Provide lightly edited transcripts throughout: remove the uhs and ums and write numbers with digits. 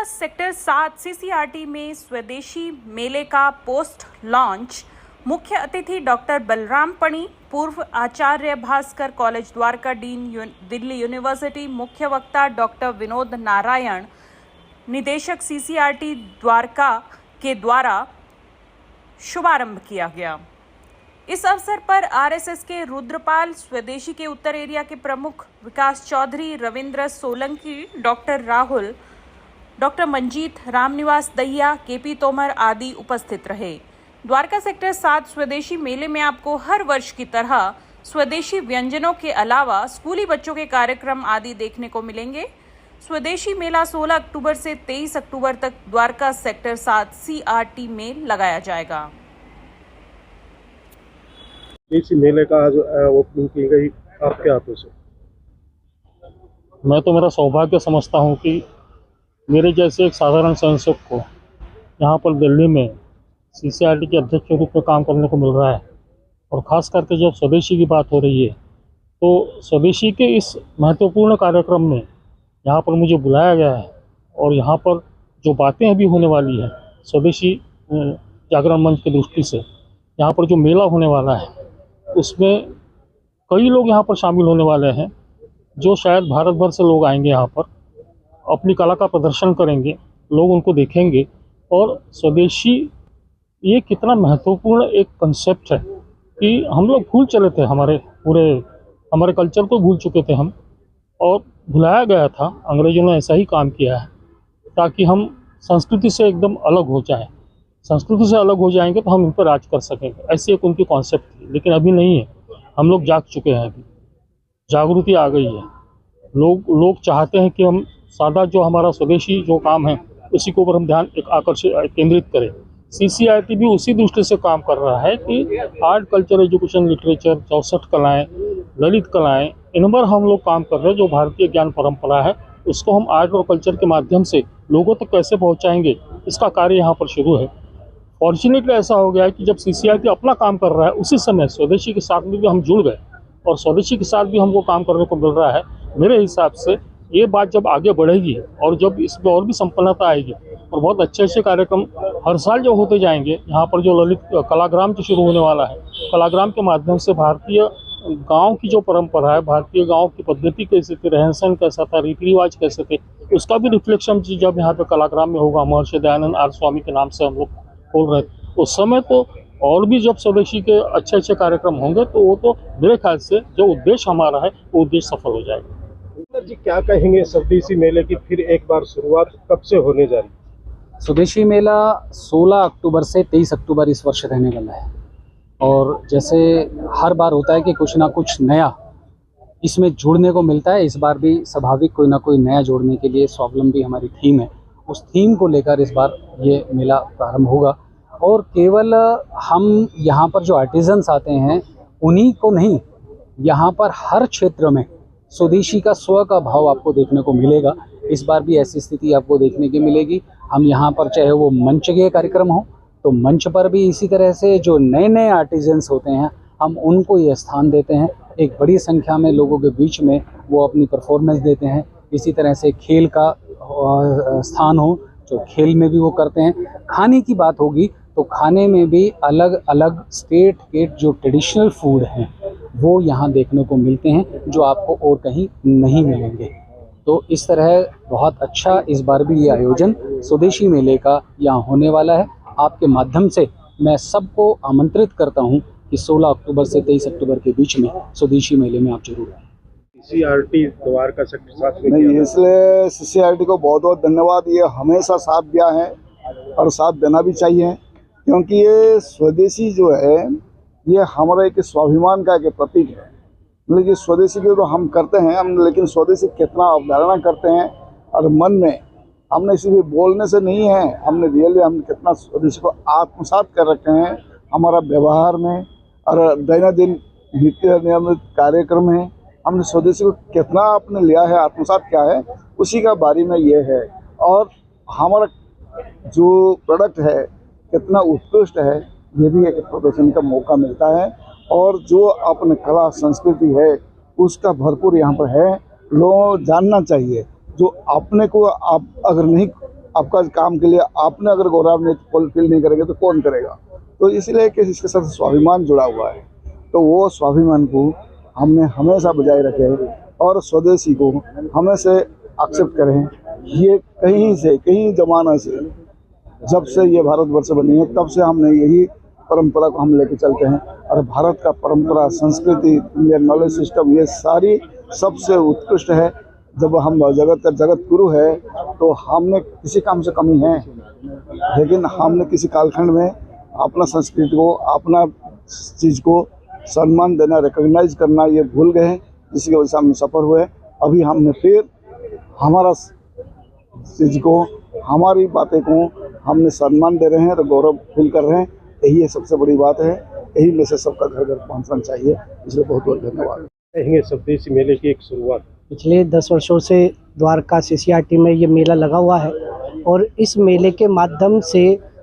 Sector 7 CCRT में स्वदेशी मेले का पोस्ट लॉन्च मुख्य अतिथि डॉक्टर बलराम पणी, पूर्व आचार्य Bhaskar college Dwarka, dean Delhi university, मुख्य वक्ता डॉक्टर विनोद नारायण, निदेशक सीसीआरटी द्वारका के द्वारा शुभारंभ किया गया। इस अवसर पर आरएसएस के रुद्रपाल, स्वदेशी के उत्तर एरिया के प्रमुख Vikas Chaudhary, Ravindra Solanki, doctor Rahul, doctor Manjeet, Ramniwas Dahiya, KP Tomar आदि उपस्थित रहे। द्वारका सेक्टर 7 स्वदेशी मेले में आपको हर वर्ष की तरह स्वदेशी व्यंजनों के अलावा स्कूली बच्चों के कार्यक्रम आदि देखने को मिलेंगे। स्वदेशी मेला 16 अक्टूबर से 23 अक्टूबर तक द्वारका सेक्टर 7 सीआरटी में लगाया जाएगा। इसी मेले का आज ओपनिंग की गई आपके हाथों से। मैं तो मेरा सौभाग्य समझता हूं कि मेरे जैसे एक साधारण संसद को यहाँ पर दिल्ली में सीसीआरटी के अध्यक्ष के रूप में काम करने को मिल रहा है। और ख़ास करके जब स्वदेशी की बात हो रही है तो स्वदेशी के इस महत्वपूर्ण कार्यक्रम में यहाँ पर मुझे बुलाया गया है। और यहाँ पर जो बातें अभी होने वाली है स्वदेशी जागरण मंच की दृष्टि से, यहाँ पर जो मेला होने वाला है उसमें कई लोग यहाँ पर शामिल होने वाले हैं जो शायद भारत भर से लोग आएंगे, यहाँ पर अपनी कला का प्रदर्शन करेंगे, लोग उनको देखेंगे। और स्वदेशी ये कितना महत्वपूर्ण एक कंसेप्ट है कि हम लोग भूल चले थे, हमारे कल्चर को भूल चुके थे हम, और भुलाया गया था। अंग्रेजों ने ऐसा ही काम किया है ताकि हम संस्कृति से एकदम अलग हो जाएं। संस्कृति से अलग हो जाएंगे तो हम इन पर राज कर सकेंगे, ऐसी एक उनकी कॉन्सेप्ट थी। लेकिन अभी नहीं है, हम लोग जाग चुके हैं, अभी जागृति आ गई है। लोग चाहते हैं कि हम सादा जो हमारा स्वदेशी जो काम है उसी के ऊपर हम ध्यान केंद्रित करें। सीसीआरटी भी उसी दृष्टि से काम कर रहा है कि आर्ट, कल्चर, एजुकेशन, लिटरेचर, 64 कलाएँ, ललित कलाएँ, इन पर हम लोग काम कर रहे हैं। जो भारतीय ज्ञान परंपरा है उसको हम आर्ट और कल्चर के माध्यम से लोगों तक कैसे पहुँचाएंगे, इसका कार्य यहाँ पर शुरू है। फॉर्चुनेटली ऐसा हो गया है कि जब सीसीआरटी अपना काम कर रहा है उसी समय स्वदेशी के साथ में भी हम जुड़ गए और स्वदेशी के साथ भी हमको काम करने को मिल रहा है। मेरे हिसाब से ये बात जब आगे बढ़ेगी और जब इसमें और भी संपन्नता आएगी और बहुत अच्छे कार्यक्रम हर साल जो होते जाएंगे, यहाँ पर जो ललित कलाग्राम जो शुरू होने वाला है, कलाग्राम के माध्यम से भारतीय गांव की जो परंपरा है, भारतीय गांव की पद्धति कैसे थी, रहन सहन कैसा था, रीति रिवाज कैसे थे, उसका भी रिफ्लेक्शन जब यहाँ पे कलाग्राम में होगा। महर्षि दयानंद आर्य स्वामी के नाम से हम लोग बोल रहे थे उस समय, तो और भी जब स्वदेशी के अच्छे कार्यक्रम होंगे तो वो तो मेरे ख्याल से जो उद्देश्य हमारा है वो उद्देश्य सफल हो जाएगा। जी क्या कहेंगे स्वदेशी मेले की फिर एक बार शुरुआत कब से होने जा रही है? स्वदेशी मेला 16 अक्टूबर से 23 अक्टूबर इस वर्ष रहने वाला है। और जैसे हर बार होता है कि कुछ ना कुछ नया इसमें जुड़ने को मिलता है, इस बार भी स्वाभाविक कोई ना कोई नया जोड़ने के लिए स्वावलंबी हमारी थीम है। उस थीम को लेकर इस बार ये मेला प्रारंभ होगा। और केवल हम यहाँ पर जो आर्टिजन्स आते हैं उन्हीं को नहीं, यहाँ पर हर क्षेत्र में स्वदेशी का स्व का भाव आपको देखने को मिलेगा। इस बार भी ऐसी स्थिति आपको देखने की मिलेगी। हम यहाँ पर चाहे वो मंच के कार्यक्रम हो तो मंच पर भी इसी तरह से जो नए नए आर्टिजन्स होते हैं हम उनको ये स्थान देते हैं। एक बड़ी संख्या में लोगों के बीच में वो अपनी परफॉर्मेंस देते हैं। इसी तरह से खेल का स्थान हो, जो खेल में भी वो करते हैं। खाने की बात होगी तो खाने में भी अलग अलग स्टेट के जो ट्रेडिशनल फूड हैं वो यहाँ देखने को मिलते हैं, जो आपको और कहीं नहीं मिलेंगे। तो इस तरह बहुत अच्छा इस बार भी ये आयोजन स्वदेशी मेले का यहाँ होने वाला है। आपके माध्यम से मैं सबको आमंत्रित करता हूँ कि 16 अक्टूबर से 23 अक्टूबर के बीच में स्वदेशी मेले में आप जरूर आएँ। सीसीआरटी द्वारका सेक्टर 7 में नहीं, इसलिए सीसीआरटी को बहुत बहुत धन्यवाद। ये हमेशा साथ दिया है और साथ देना भी चाहिए, क्योंकि ये स्वदेशी जो है ये हमारा एक स्वाभिमान का एक प्रतीक है। लेकिन स्वदेशी के तो हम करते हैं हम, लेकिन स्वदेशी कितना अवधारणा करते हैं और मन में हमने सिर्फ बोलने से नहीं है, हमने रियली हम कितना स्वदेशी को आत्मसात कर रखे हैं हमारा व्यवहार में और दैनंदिन नित्य नियमित कार्यक्रम में। हमने स्वदेशी को कितना आपने लिया है, आत्मसात किया है, उसी का बारे में ये है। और हमारा जो प्रोडक्ट है कितना उत्कृष्ट है, ये भी एक प्रदर्शन का मौका मिलता है। और जो अपने कला संस्कृति है उसका भरपूर यहाँ पर है, लोगों को जानना चाहिए। जो अपने को आप अगर नहीं आपका काम के लिए आपने अगर गौरवान्वित फुलफिल नहीं करेंगे तो कौन करेगा। तो इसलिए कि इसके साथ स्वाभिमान जुड़ा हुआ है, तो वो स्वाभिमान को हमने हमेशा बजाय रखे और स्वदेशी को हमेशा एक्सेप्ट करें। ये कहीं ज़माना से, जब से ये भारतवर्ष बनी है तब से हमने यही परंपरा को हम लेके चलते हैं। और भारत का परंपरा, संस्कृति, इंडियन नॉलेज सिस्टम, ये सारी सबसे उत्कृष्ट है। जब हम जगत का जगत गुरु है तो हमने किसी काम से कमी है, लेकिन हमने किसी कालखंड में अपना संस्कृति को, अपना चीज़ को सम्मान देना, रिकॉग्नाइज करना ये भूल गए हैं, जिसकी वजह से हम सफ़र हुए। अभी हमने फिर हमारा चीज़ को, हमारी बातें को हमने सम्मान दे रहे हैं, तो गौरव फील कर रहे हैं। यही सबसे बड़ी बात है, यही मैसेज सबका घर घर पहुंचना चाहिए। इसलिए बहुत बहुत धन्यवाद। कहेंगे स्वदेशी मेले की एक शुरुआत पिछले 10 वर्षों से द्वारका CCRT में ये मेला लगा हुआ है और इस मेले के माध्यम से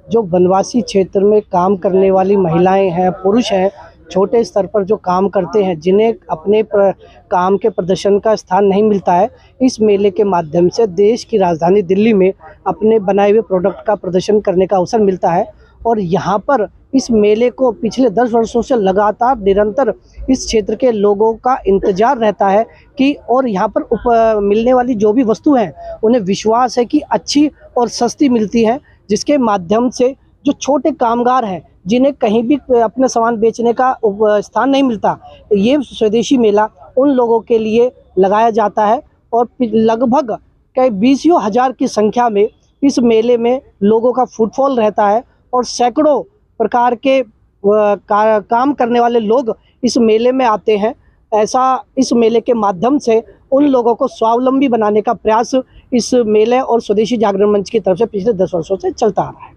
जो वनवासी क्षेत्र में काम करने वाली महिलाएं हैं, पुरुष हैं, छोटे स्तर पर जो काम करते हैं, जिन्हें अपने काम के प्रदर्शन का स्थान नहीं मिलता है, इस मेले के माध्यम से देश की राजधानी दिल्ली में अपने बनाए हुए प्रोडक्ट का प्रदर्शन करने का अवसर मिलता है। और यहाँ पर इस मेले को पिछले 10 वर्षों से लगातार निरंतर इस क्षेत्र के लोगों का इंतजार रहता है कि और यहाँ पर मिलने वाली जो भी वस्तु हैं उन्हें विश्वास है कि अच्छी और सस्ती मिलती है, जिसके माध्यम से जो छोटे कामगार हैं, जिन्हें कहीं भी अपने सामान बेचने का स्थान नहीं मिलता, ये स्वदेशी मेला उन लोगों के लिए लगाया जाता है। और लगभग कई 20 हज़ार की संख्या में इस मेले में लोगों का फुटफॉल रहता है और सैकड़ों प्रकार के काम करने वाले लोग इस मेले में आते हैं। ऐसा इस मेले के माध्यम से उन लोगों को स्वावलंबी बनाने का प्रयास इस मेले और स्वदेशी जागरण मंच की तरफ से पिछले 10 वर्षों से चलता आ रहा है।